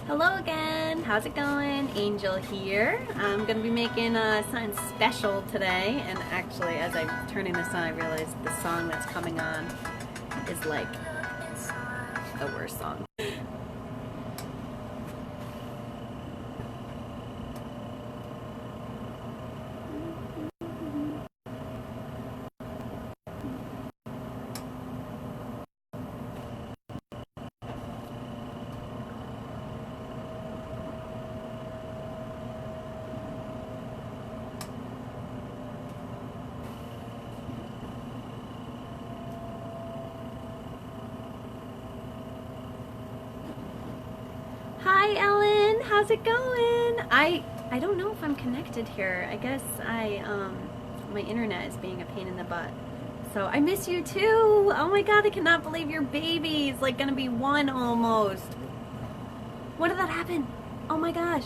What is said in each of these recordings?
Hello again, how's it going? Angel here. I'm going to be making something special today, and actually as I'm turning this on I realized the song that's coming on is like the worst song. Hi Ellen, how's it going? I don't know if I'm connected here. I guess my internet is being a pain in the butt. So I miss you too. Oh my god, I cannot believe your baby's like gonna be 1 almost. When did that happen? Oh my gosh.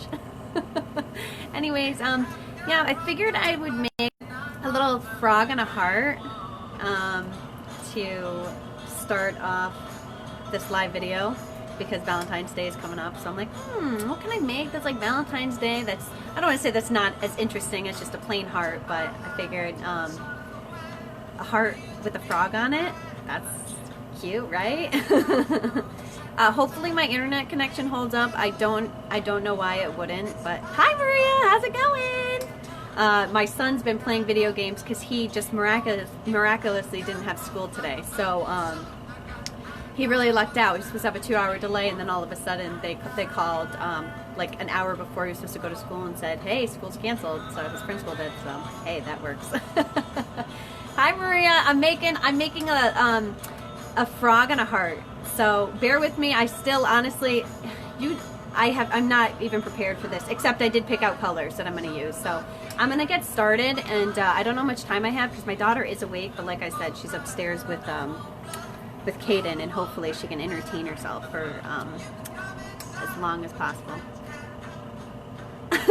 Anyways, yeah, I figured I would make a little frog and a heart to start off this live video, because Valentine's Day is coming up. So I'm like, what can I make that's like Valentine's Day that's, I don't want to say that's not as interesting as just a plain heart, but I figured a heart with a frog on it, that's cute, right? Hopefully my internet connection holds up. I don't know why it wouldn't, but hi Maria, how's it going? My son's been playing video games because he just miraculously didn't have school today. So he really lucked out. He was supposed to have a 2-hour delay, and then all of a sudden they called like an hour before he was supposed to go to school and said, hey, school's canceled. So his principal did, so hey, that works. Hi Maria, I'm making a frog and a heart. So bear with me. I still honestly, I'm not even prepared for this, except I did pick out colors that I'm going to use. So I'm going to get started, and I don't know how much time I have because my daughter is awake, but like I said, she's upstairs with Kaden, and hopefully she can entertain herself for as long as possible.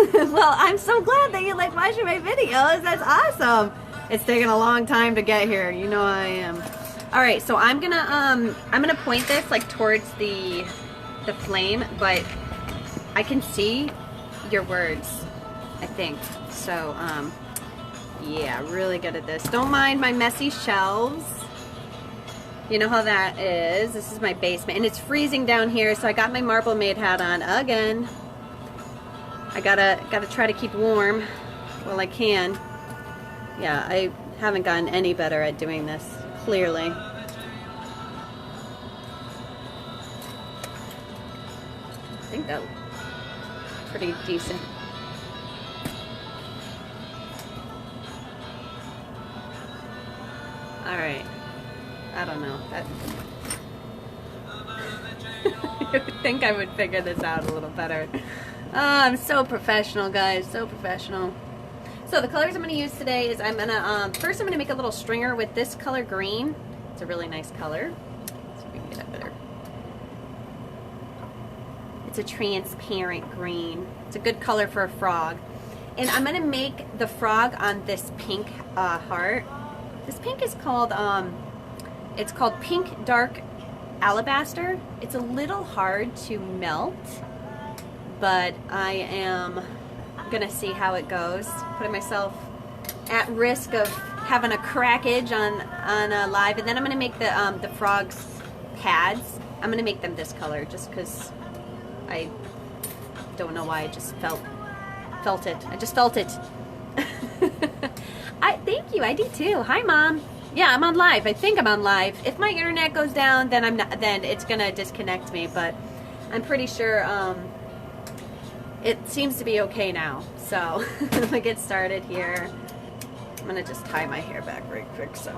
Well, I'm so glad that you like watching my videos. That's awesome. It's taken a long time to get here. You know I am. All right, so I'm gonna point this like towards the flame, but I can see your words, I think. So yeah, really good at this. Don't mind my messy shelves. You know how that is. This is my basement, and it's freezing down here, so I got my Marble Maid hat on again. I gotta try to keep warm while I can. Yeah, I haven't gotten any better at doing this, clearly. I think that's pretty decent. All right. I don't know. I would think I would figure this out a little better. I'm so professional, guys. So professional. So the colors I'm going to use today is first I'm going to make a little stringer with this color green. It's a really nice color. Let's see if we can get that better. It's a transparent green. It's a good color for a frog. And I'm going to make the frog on this pink heart. This pink is called it's called Pink Dark Alabaster. It's a little hard to melt, but I am gonna see how it goes. Putting myself at risk of having a crackage on live, and then I'm gonna make the frog's pads. I'm gonna make them this color just because I don't know why. I just felt it. I just felt it. Thank you. I do too. Hi, Mom. Yeah, I'm on live. I think I'm on live. If my internet goes down, then I'm not. Then it's gonna disconnect me. But I'm pretty sure it seems to be okay now. So I'm gonna get started here. I'm gonna just tie my hair back right quick. So.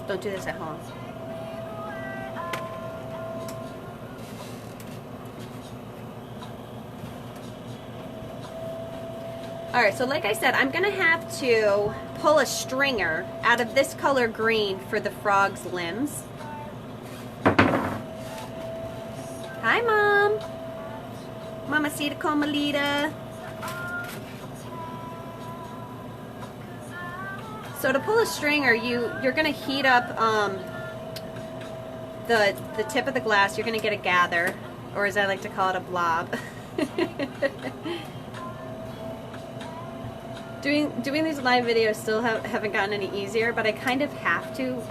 Don't do this at home. Alright, so like I said, I'm going to have to pull a stringer out of this color green for the frog's limbs. Hi, Mom. Mamacita Comalita. So to pull a stringer, you're going to heat up the tip of the glass. You're going to get a gather, or as I like to call it, a blob. Doing these live videos still haven't gotten any easier, but I kind of have to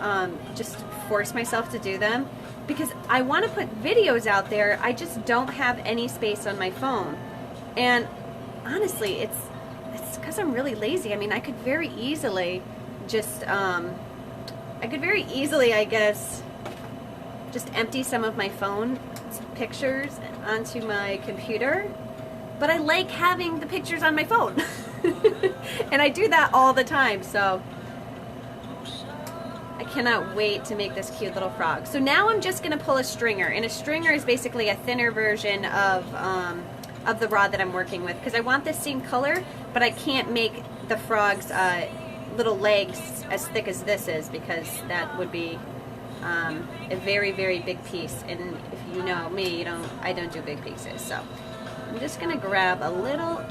just force myself to do them because I want to put videos out there. I just don't have any space on my phone, and honestly, it's because I'm really lazy. I mean, I could very easily just I guess, just empty some of my phone pictures onto my computer, but I like having the pictures on my phone. And I do that all the time, so I cannot wait to make this cute little frog. So now I'm just going to pull a stringer, and a stringer is basically a thinner version of the rod that I'm working with, because I want this same color, but I can't make the frog's little legs as thick as this is, because that would be a very, very big piece, and if you know me, I don't do big pieces. So I'm just going to grab a little,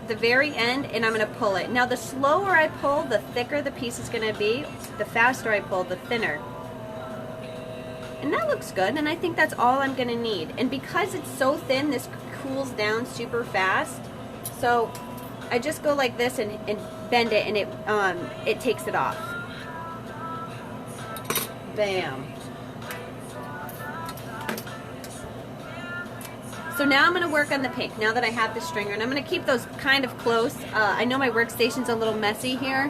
the very end, and I'm going to pull it. Now the slower I pull, the thicker the piece is going to be. The faster I pull, the thinner. And that looks good, and I think that's all I'm going to need. And because it's so thin, this cools down super fast. So I just go like this and bend it, and it takes it off. Bam. So now I'm going to work on the pink, now that I have the stringer, and I'm going to keep those kind of close. I know my workstation's a little messy here.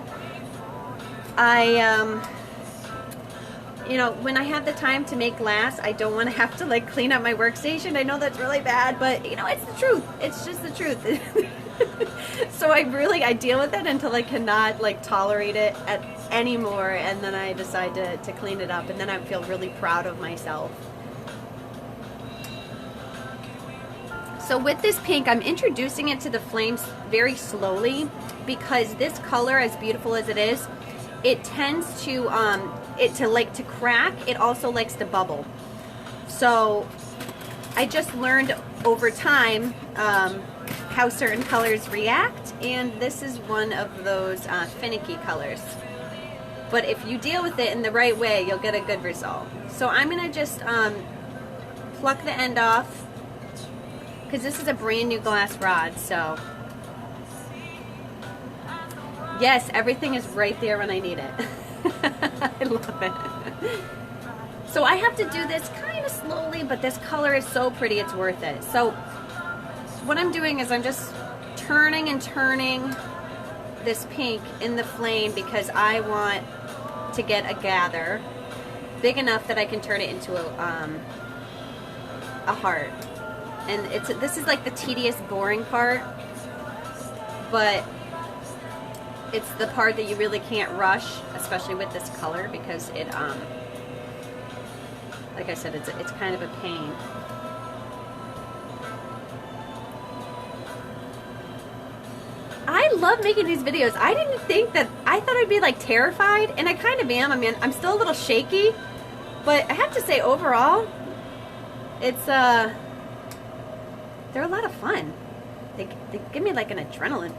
You know, when I have the time to make glass, I don't want to have to like clean up my workstation. I know that's really bad, but you know, it's the truth. It's just the truth. So I deal with it until I cannot like tolerate it anymore, and then I decide to clean it up, and then I feel really proud of myself. So with this pink, I'm introducing it to the flames very slowly, because this color, as beautiful as it is, it tends to like to crack. It also likes to bubble. So I just learned over time how certain colors react, and this is one of those finicky colors. But if you deal with it in the right way, you'll get a good result. So I'm going to just pluck the end off, because this is a brand new glass rod. So yes, everything is right there when I need it. I love it. So I have to do this kind of slowly, but this color is so pretty, it's worth it. So what I'm doing is I'm just turning and turning this pink in the flame, because I want to get a gather big enough that I can turn it into a heart. And this is like the tedious, boring part, but it's the part that you really can't rush, especially with this color, because it, like I said, it's kind of a pain. I love making these videos. I didn't think that, I thought I'd be like terrified, and I kind of am. I mean, I'm still a little shaky, but I have to say overall, it's, they're a lot of fun. They give me like an adrenaline,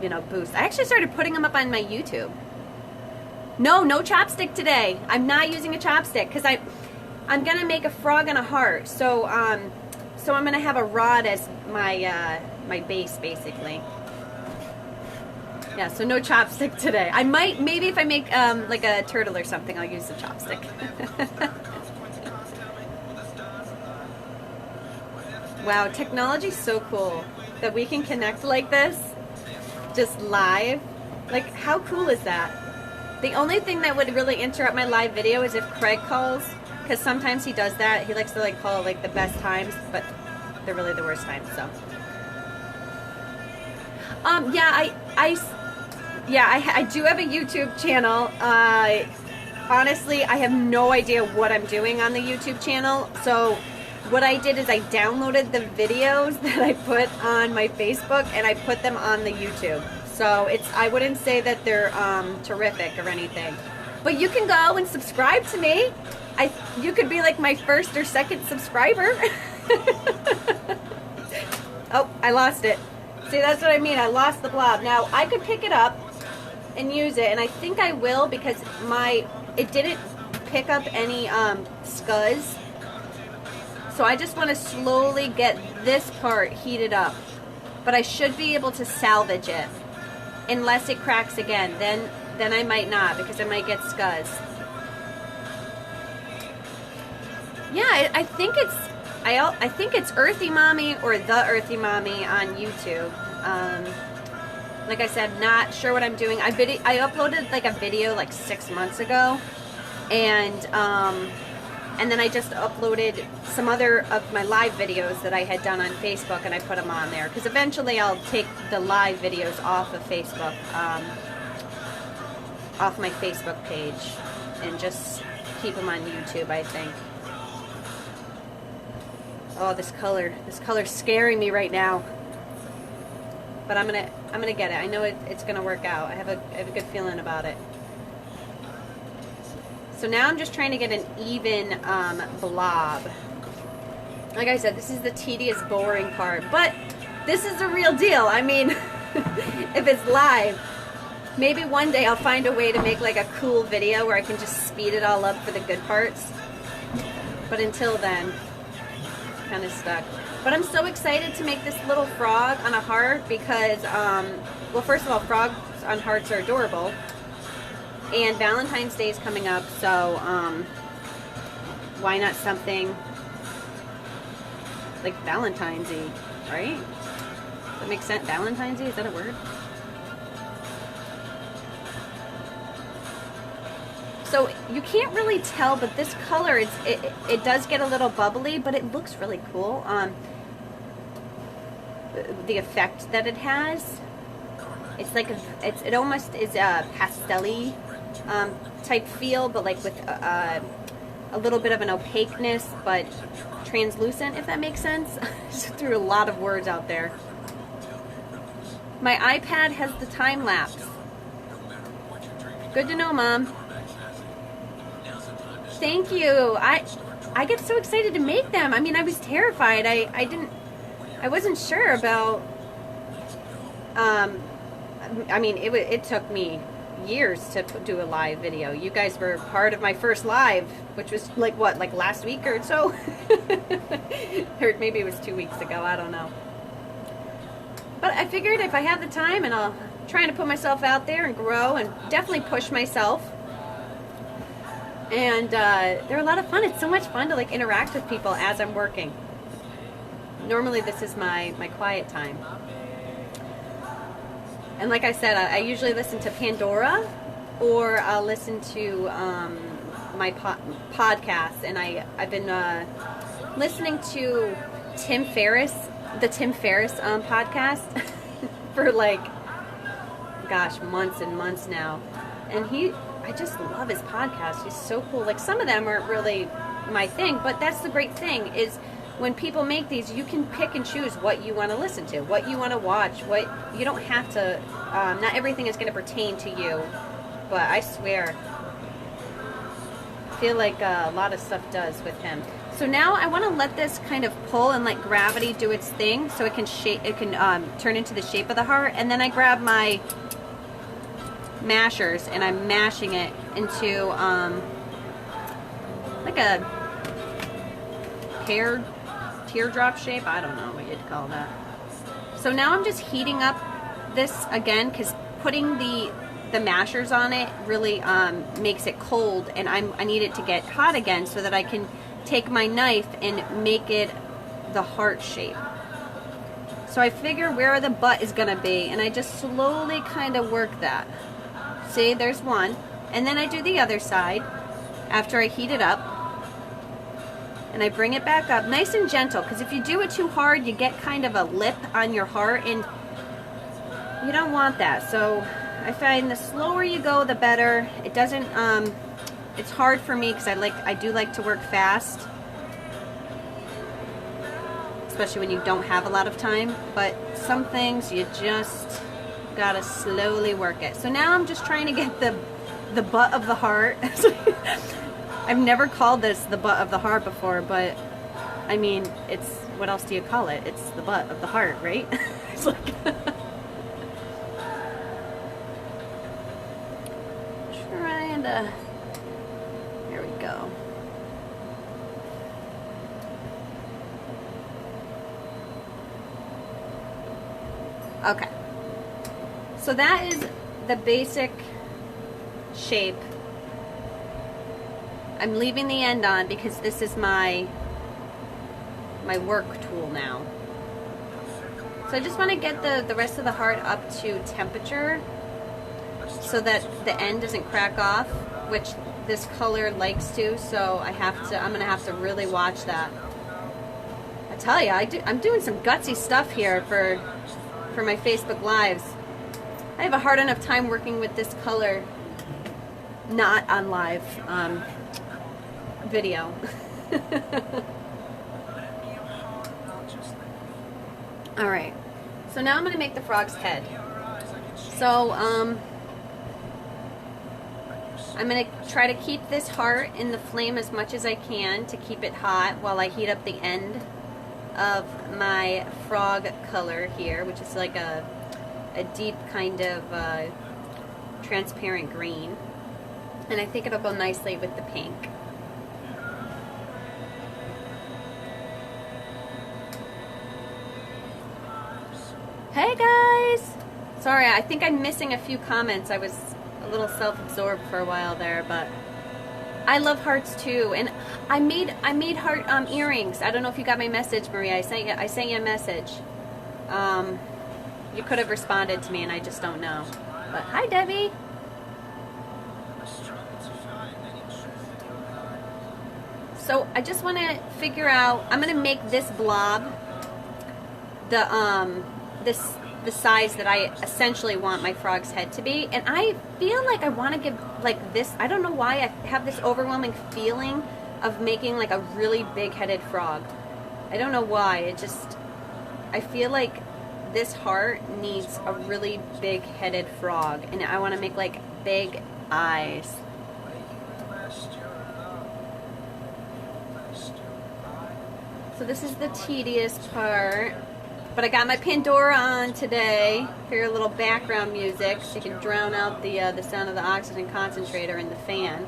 you know, boost. I actually started putting them up on my YouTube. No chopstick today. I'm not using a chopstick, because I'm gonna make a frog and a heart. So so I'm gonna have a rod as my my base, basically. Yeah, so no chopstick today. I might, maybe if I make like a turtle or something, I'll use the chopstick. Wow, technology's so cool that we can connect like this, just live. Like, how cool is that? The only thing that would really interrupt my live video is if Craig calls, because sometimes he does that. He likes to like call like the best times, but they're really the worst times. So, yeah, I do have a YouTube channel. Honestly, I have no idea what I'm doing on the YouTube channel. So what I did is I downloaded the videos that I put on my Facebook, and I put them on the YouTube. So I wouldn't say that they're terrific or anything. But you can go and subscribe to me. You could be like my first or second subscriber. Oh, I lost it. See, that's what I mean. I lost the blob. Now, I could pick it up, and use it, and I think I will because it didn't pick up any scuzz. So I just want to slowly get this part heated up. But I should be able to salvage it. Unless it cracks again. Then I might not, because I might get scuzz. Yeah, I think it's Earthy Mommy or The Earthy Mommy on YouTube. Like I said, not sure what I'm doing. I uploaded like a video like 6 months ago, and then I just uploaded some other of my live videos that I had done on Facebook, and I put them on there because eventually I'll take the live videos off of Facebook, off my Facebook page, and just keep them on YouTube, I think. Oh, this color's scaring me right now. But I'm gonna get it. I know it's gonna work out. I have a good feeling about it. So now I'm just trying to get an even blob. Like I said, this is the tedious, boring part, but this is the real deal. I mean, if it's live, maybe one day I'll find a way to make like a cool video where I can just speed it all up for the good parts. But until then, kind of stuck. But I'm so excited to make this little frog on a heart because, well, first of all, frogs on hearts are adorable. And Valentine's Day is coming up, so why not something like Valentine's-y, right? Does that make sense? Valentine's-y, is that a word? So you can't really tell, but this color, it does get a little bubbly, but it looks really cool. The effect that it has, it's like it almost is a pastel-y type feel, but like with a little bit of an opaqueness, but translucent, if that makes sense. Just threw a lot of words out there. My iPad has the time lapse. Good to know, Mom. Thank you. I get so excited to make them. I mean, I was terrified. I wasn't sure about. I mean, it took me years to do a live video. You guys were part of my first live, which was like what, like last week or so? Or maybe it was 2 weeks ago, I don't know. But I figured if I have the time, and I'll trying to put myself out there and grow and definitely push myself. And they're a lot of fun. It's so much fun to like interact with people as I'm working. Normally this is my quiet time. And like I said, I usually listen to Pandora, or I'll listen to my podcasts. And I've been listening to Tim Ferriss, the Tim Ferriss podcast, for like, gosh, months and months now. And I just love his podcast. He's so cool. Like, some of them aren't really my thing, but that's the great thing is when people make these, you can pick and choose what you want to listen to, what you want to watch, what you don't have to, not everything is going to pertain to you, but I swear, I feel like a lot of stuff does with him. So now I want to let this kind of pull and let gravity do its thing so it can turn into the shape of the heart, and then I grab my mashers and I'm mashing it into like a teardrop shape. I don't know what you'd call that. So now I'm just heating up this again because putting the mashers on it really makes it cold, and I need it to get hot again so that I can take my knife and make it the heart shape. So I figure where the butt is gonna be, and I just slowly kind of work that. See, there's one. And then I do the other side after I heat it up. And I bring it back up nice and gentle, because if you do it too hard, you get kind of a lip on your heart, and you don't want that. So I find the slower you go, the better. It doesn't, it's hard for me because I do like to work fast, especially when you don't have a lot of time. But some things you just gotta slowly work it. So now I'm just trying to get the butt of the heart. I've never called this the butt of the heart before, but I mean, it's, what else do you call it? It's the butt of the heart, right? It's like around the, here we go. Okay. So that is the basic shape. I'm leaving the end on because this is my work tool now. So I just want to get the rest of the heart up to temperature so that the end doesn't crack off, which this color likes to, so I'm going to have to really watch that. I tell you, I'm doing some gutsy stuff here for my Facebook Lives. I have a hard enough time working with this color not on live video. Alright, so now I'm going to make the frog's head. So I'm going to try to keep this heart in the flame as much as I can to keep it hot while I heat up the end of my frog color here, which is like a deep kind of transparent green. And I think it'll go nicely with the pink. Hey guys! Sorry, I think I'm missing a few comments. I was a little self-absorbed for a while there, but I love hearts too. And I made heart earrings. I don't know if you got my message, Maria. I sent you a message. You could have responded to me, and I just don't know. But hi, Debbie. So I just want to figure out. I'm going to make this blob the size that I essentially want my frog's head to be, and I feel like I want to give like this. I don't know why I have this overwhelming feeling of making like a really big-headed frog. I don't know why. I feel like this heart needs a really big-headed frog, and I want to make like big eyes. So this is the tedious part. But I got my Pandora on today. Hear a little background music so you can drown out the sound of the oxygen concentrator and the fan.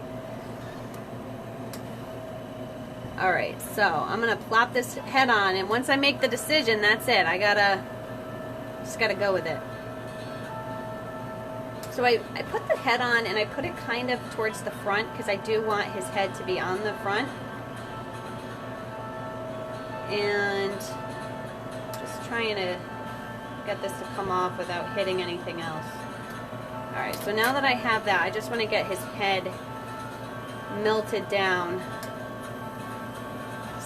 Alright, so I'm going to plop this head on, and once I make the decision, that's it. Just gotta go with it. So I put the head on, and I put it kind of towards the front because I do want his head to be on the front. And trying to get this to come off without hitting anything else. Alright, so now that I have that, I just want to get his head melted down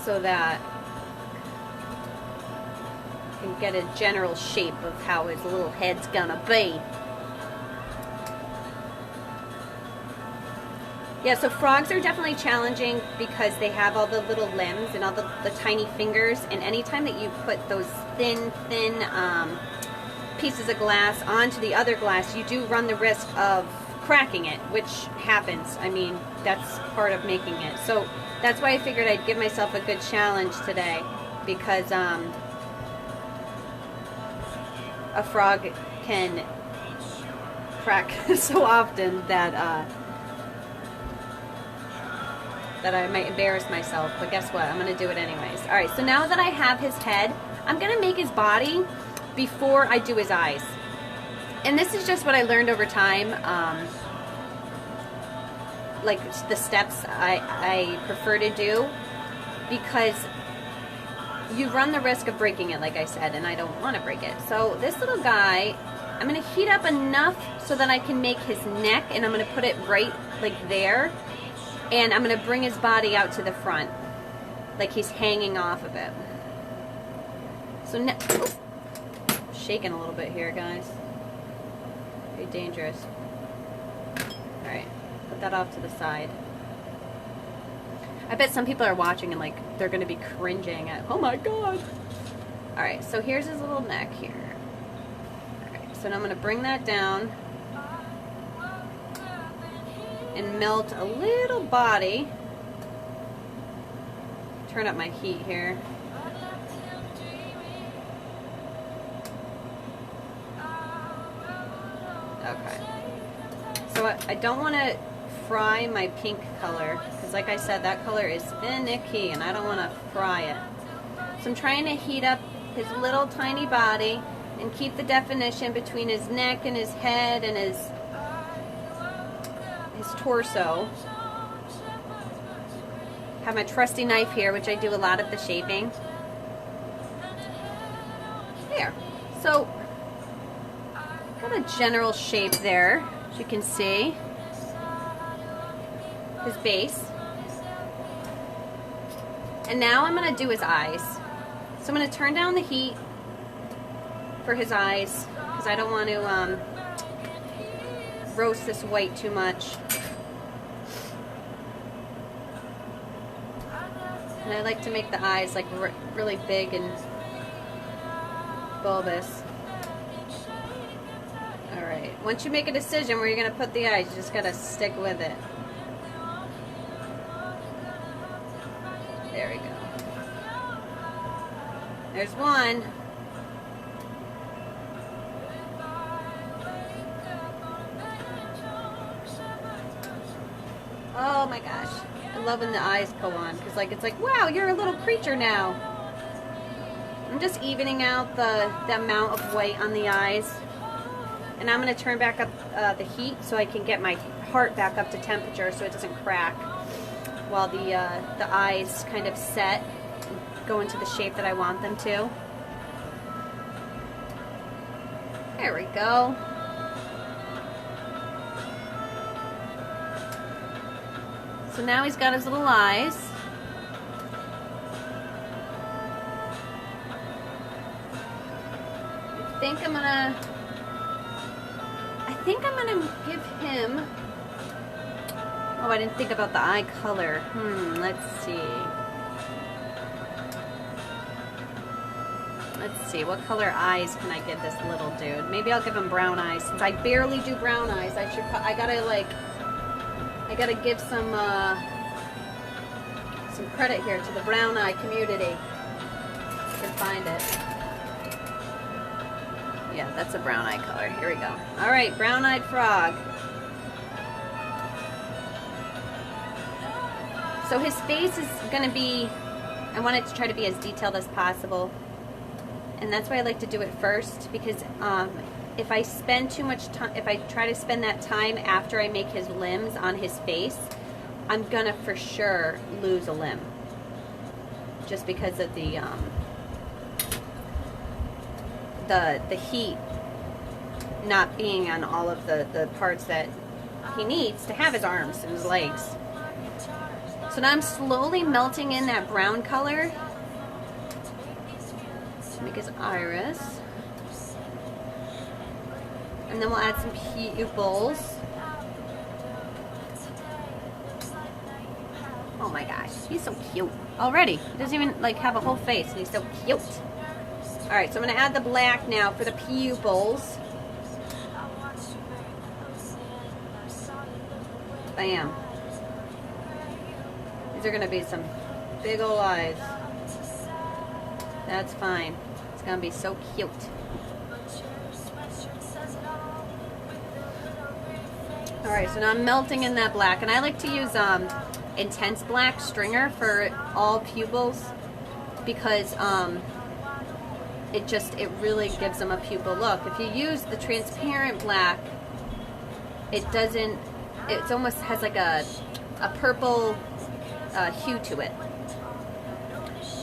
so that I can get a general shape of how his little head's gonna be. Yeah, so frogs are definitely challenging because they have all the little limbs and all the tiny fingers, and anytime that you put those thin pieces of glass onto the other glass, you do run the risk of cracking it, which happens. I mean, that's part of making it. So that's why I figured I'd give myself a good challenge today, because a frog can crack so often that I might embarrass myself, but guess what? I'm going to do it anyways. Alright, so now that I have his head, I'm going to make his body before I do his eyes. And this is just what I learned over time, like the steps I prefer to do, because you run the risk of breaking it, like I said, and I don't want to break it. So this little guy, I'm going to heat up enough so that I can make his neck, and I'm going to put it right like there. And I'm going to bring his body out to the front, like he's hanging off of it. So now, shaking a little bit here, guys. Very dangerous. Alright, put that off to the side. I bet some people are watching and like they're going to be cringing at, oh my god. Alright, so here's his little neck here. Alright, so now I'm going to bring that down and melt a little body. Turn up my heat here. Okay. So I don't want to fry my pink color, because like I said, that color is finicky and I don't want to fry it. So I'm trying to heat up his little tiny body and keep the definition between his neck and his head and his torso. Have my trusty knife here, which I do a lot of the shaping. There. So, got a general shape there, as you can see. His base. And now I'm going to do his eyes. So I'm going to turn down the heat for his eyes, because I don't want to roast this white too much. And I like to make the eyes like really big and bulbous. Alright, once you make a decision where you're going to put the eyes, you just got to stick with it. There we go. There's one. Oh my gosh. I love when the eyes go on, because like it's like, wow, you're a little creature now. I'm just evening out the amount of white on the eyes. And I'm going to turn back up the heat so I can get my heart back up to temperature so it doesn't crack while the eyes kind of set and go into the shape that I want them to. There we go. So now he's got his little eyes. I think I'm gonna give him, oh, I didn't think about the eye color. Let's see, what color eyes can I give this little dude? Maybe I'll give him brown eyes. Since I barely do brown eyes, I gotta give some credit here to the brown eye community. I can find it. Yeah, that's a brown eye color. Here we go. All right, brown-eyed frog. So his face is going to be, I want it to try to be as detailed as possible. And that's why I like to do it first, because if I spend too much time, if I try to spend that time after I make his limbs on his face, I'm going to for sure lose a limb. Just because of the heat not being on all of the parts that he needs to have his arms and his legs. So now I'm slowly melting in that brown color to make his iris. And then we'll add some pupils. Oh my gosh, he's so cute already. He doesn't even like have a whole face and he's so cute. Alright, so I'm going to add the black now for the pupils. Bam. These are going to be some big ol' eyes. That's fine. It's going to be so cute. Alright, so now I'm melting in that black. And I like to use intense black stringer for all pupils because it really gives them a pupil look. If you use the transparent black, it almost has like a purple hue to it.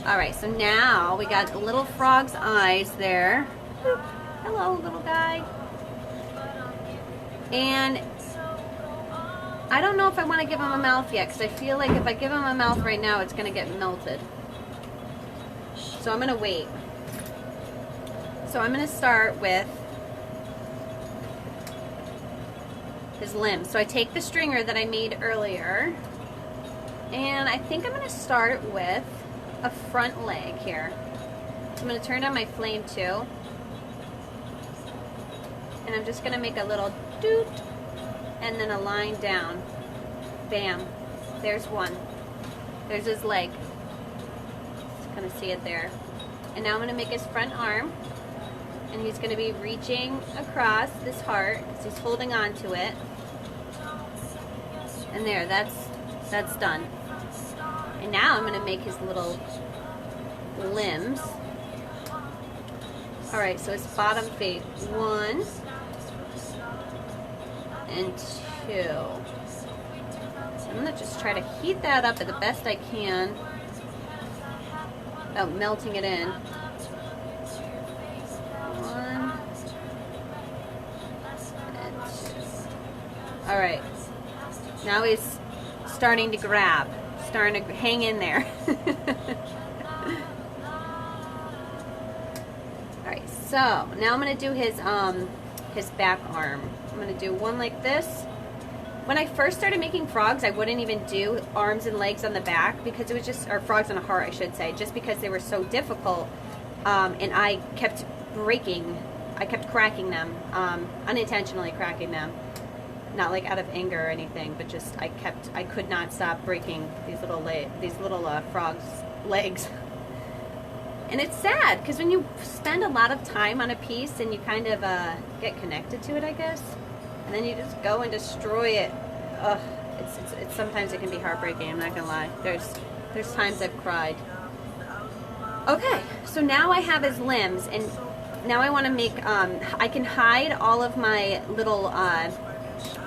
Alright, so now we got the little frog's eyes there. Boop. Hello, little guy. And I don't know if I want to give him a mouth yet, because I feel like if I give him a mouth right now, it's going to get melted. So I'm going to wait. So I'm going to start with his limbs. So I take the stringer that I made earlier, and I think I'm going to start with a front leg here. So I'm going to turn on my flame too, and I'm just going to make a little doot, and then a line down. Bam. There's one. There's his leg. Just kind of see it there. And now I'm going to make his front arm. And he's going to be reaching across this heart because he's holding on to it. And there, that's done. And now I'm going to make his little limbs. Alright, so his bottom feet, 1 and 2. So I'm going to just try to heat that up the best I can without melting it in. 1 and 2. Alright, now he's starting to grab, starting to hang in there. Alright, so now I'm going to do his back arm. I'm going to do one like this. When I first started making frogs, I wouldn't even do arms and legs on the back because it was just, or frogs on a heart I should say, just because they were so difficult, and I kept cracking them, unintentionally cracking them. Not like out of anger or anything, but just I could not stop breaking these little frogs' legs. And it's sad because when you spend a lot of time on a piece and you kind of get connected to it, I guess, and then you just go and destroy it. Ugh, it's sometimes it can be heartbreaking. I'm not gonna lie. There's times I've cried. Okay, so now I have his limbs, and now I want to make. I can hide all of my little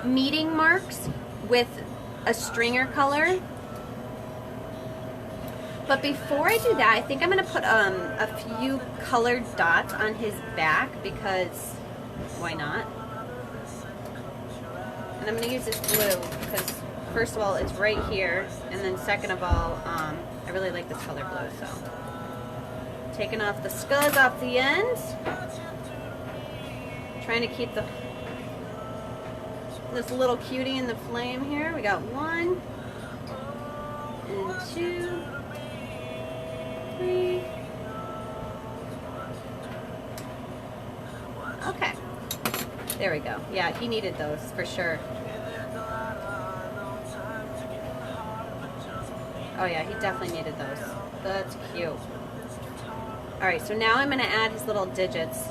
meeting marks with a stringer color. But before I do that, I think I'm going to put a few colored dots on his back because why not? And I'm going to use this blue because first of all, it's right here, and then second of all, I really like this color blue. So taking off the scuzz off the ends, trying to keep this little cutie in the flame here. We got 1 and 2, 3. Okay, there we go. Yeah, he needed those for sure. Oh yeah, he definitely needed those. That's cute. Alright, so now I'm going to add his little digits.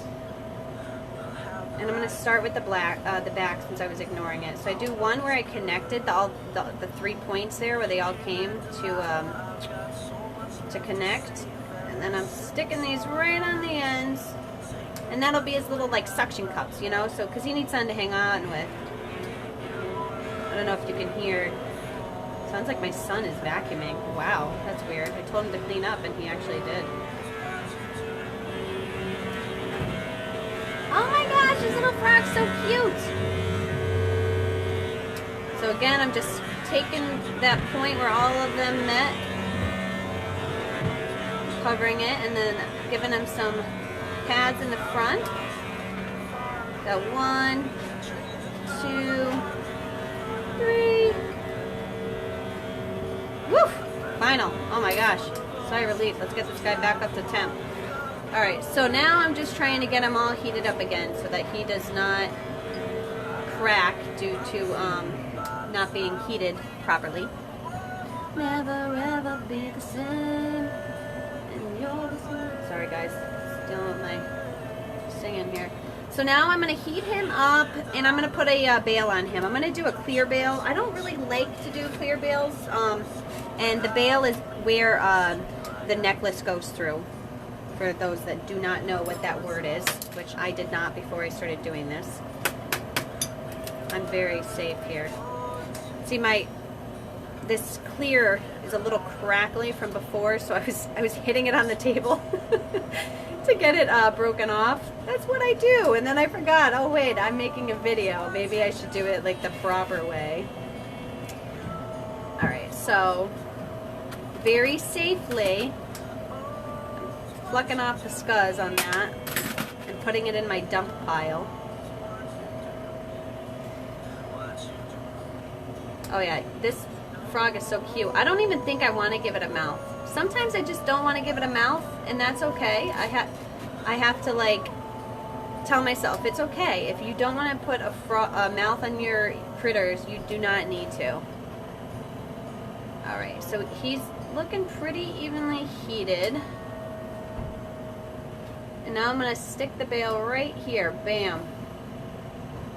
And I'm going to start with the back since I was ignoring it. So I do one where I connected the 3 points there where they all came to connect. And then I'm sticking these right on the ends. And that'll be his little like suction cups, you know, so because he needs something to hang on with. I don't know if you can hear. Sounds like my son is vacuuming. Wow, that's weird. I told him to clean up and he actually did. Oh my gosh, this little frog's so cute. So again, I'm just taking that point where all of them met, covering it, and then giving them some pads in the front. Got 1, 2, 3. Woo! Final. Oh my gosh. Sigh of relief. Let's get this guy back up to temp. Alright, so now I'm just trying to get him all heated up again so that he does not crack due to not being heated properly. Never ever be the same. And you're the same. Sorry guys, dealing with my singing here. So now I'm going to heat him up and I'm going to put a bail on him. I'm going to do a clear bail. I don't really like to do clear bails. And the bail is where the necklace goes through. For those that do not know what that word is, which I did not before I started doing this. I'm very safe here. See, this clear is a little crackly from before, so I was hitting it on the table to get it broken off. That's what I do, and then I forgot. Oh wait, I'm making a video. Maybe I should do it like the proper way. All right, so very safely. Plucking off the scuzz on that and putting it in my dump pile. Oh yeah, this frog is so cute. I don't even think I want to give it a mouth. Sometimes I just don't want to give it a mouth, and that's okay. I have to like tell myself it's okay. If you don't want to put a mouth on your critters, you do not need to. Alright, so he's looking pretty evenly heated. And now I'm going to stick the bail right here. Bam.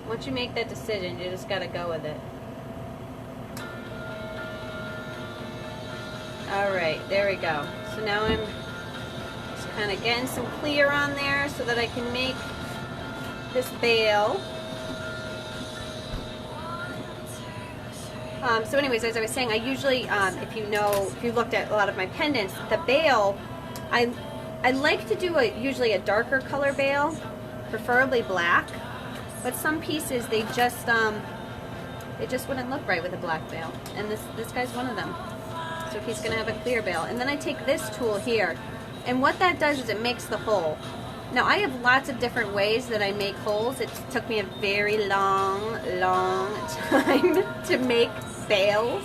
Once you make that decision, you just got to go with it. Alright, there we go. So now I'm just kind of getting some clear on there so that I can make this bail. So anyways, as I was saying, I usually, if you looked at a lot of my pendants, the bail, I like to do usually a darker color bail, preferably black, but some pieces, they just wouldn't look right with a black bail, and this guy's one of them. So he's going to have a clear bail. And then I take this tool here, and what that does is it makes the hole. Now I have lots of different ways that I make holes. It took me a very long time to make bails.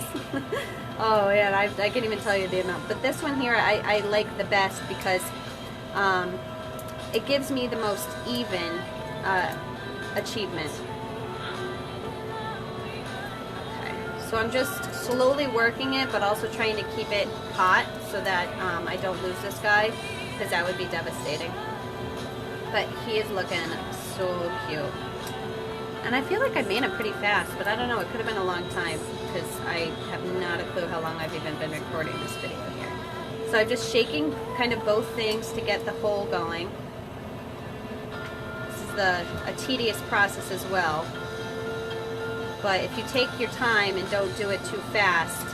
Oh yeah, I can't even tell you the amount. But this one here I like the best because it gives me the most even achievement. So I'm just slowly working it, but also trying to keep it hot so that I don't lose this guy, because that would be devastating. But he is looking so cute. And I feel like I made him pretty fast, but I don't know, it could have been a long time, because I have not a clue how long I've even been recording this video here. So I'm just shaking kind of both things to get the hole going. This is a tedious process as well. But if you take your time and don't do it too fast,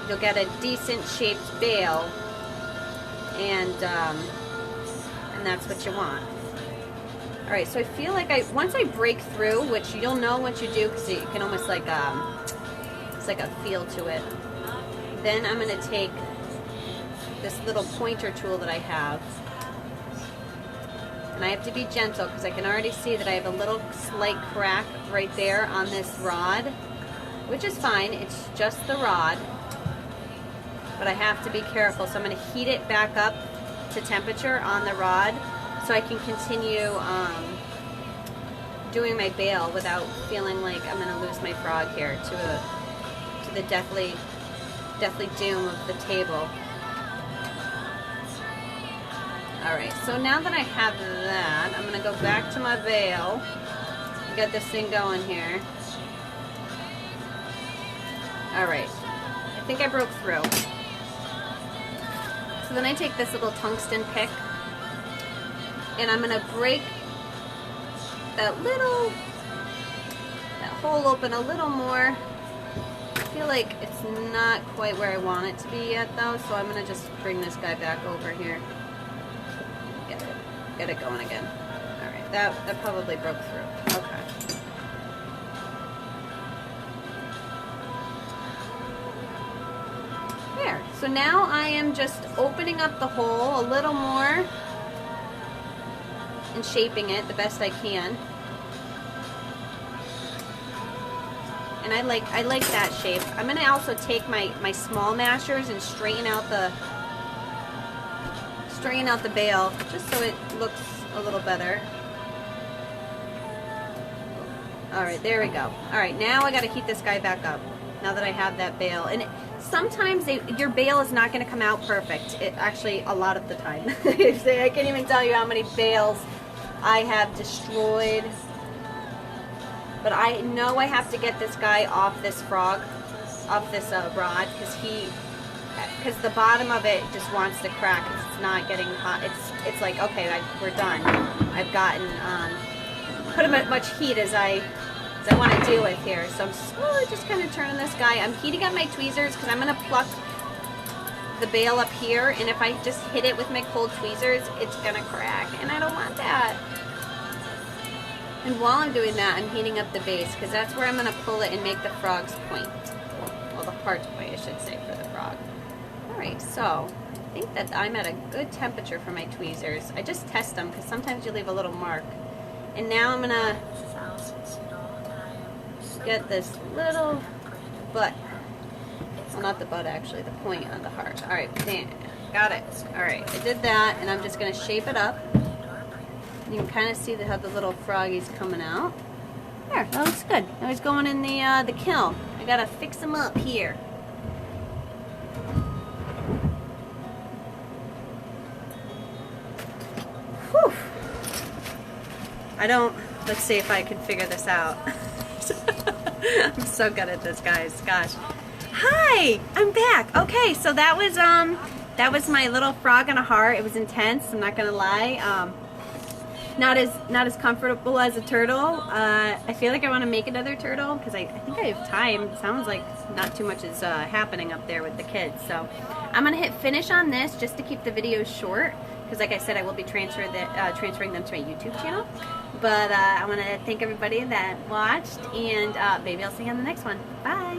you'll get a decent shaped bail, and that's what you want. All right, so I feel like once I break through, which you'll know once you do, because you can almost like it's like a feel to it. Then I'm going to take this little pointer tool that I have. And I have to be gentle because I can already see that I have a little slight crack right there on this rod, which is fine, it's just the rod. But I have to be careful, so I'm going to heat it back up to temperature on the rod so I can continue doing my bail without feeling like I'm going to lose my frog here to the deathly doom of the table. Alright, so now that I have that, I'm going to go back to my veil and get this thing going here. Alright, I think I broke through. So then I take this little tungsten pick and I'm going to break that hole open a little more. I feel like it's not quite where I want it to be yet though, so I'm going to just bring this guy back over here. Get it going again. Alright, that probably broke through. Okay. There. So now I am just opening up the hole a little more and shaping it the best I can. And I like that shape. I'm going to also take my small mashers and straighten out the bail just so it looks a little better. Alright, there we go. Alright, now I gotta heat this guy back up now that I have that bail. And sometimes your bail is not going to come out perfect. Actually, a lot of the time. I can't even tell you how many bails I have destroyed. But I know I have to get this guy off this frog, off this rod, because the bottom of it just wants to crack. It's not getting hot. It's like, okay, we're done. I've gotten put him at much heat as I want to deal with here. So I'm slowly just kind of turning this guy. I'm heating up my tweezers because I'm going to pluck the bail up here, and if I just hit it with my cold tweezers, it's going to crack, and I don't want that. And while I'm doing that, I'm heating up the base because that's where I'm going to pull it and make the frog's point. Well, the heart's point, I should say, for the frog. Alright, so I think that I'm at a good temperature for my tweezers. I just test them because sometimes you leave a little mark. And now I'm going to get this little butt. Well, not the butt actually, the point on the heart. Alright, got it. Alright, I did that, and I'm just going to shape it up. You can kind of see how the little froggy's coming out. There, that looks good. Now he's going in the kiln. I gotta fix him up here. Whew. Let's see if I can figure this out. I'm so good at this, guys. Gosh. Hi, I'm back. Okay, so that was my little frog and a heart. It was intense, I'm not gonna lie. Not as comfortable as a turtle. I feel like I want to make another turtle because I think I have time. It sounds like not too much is happening up there with the kids. So I'm gonna hit finish on this just to keep the videos short because, like I said, I will be transferring them to my YouTube channel. But I want to thank everybody that watched, and maybe I'll see you on the next one. Bye.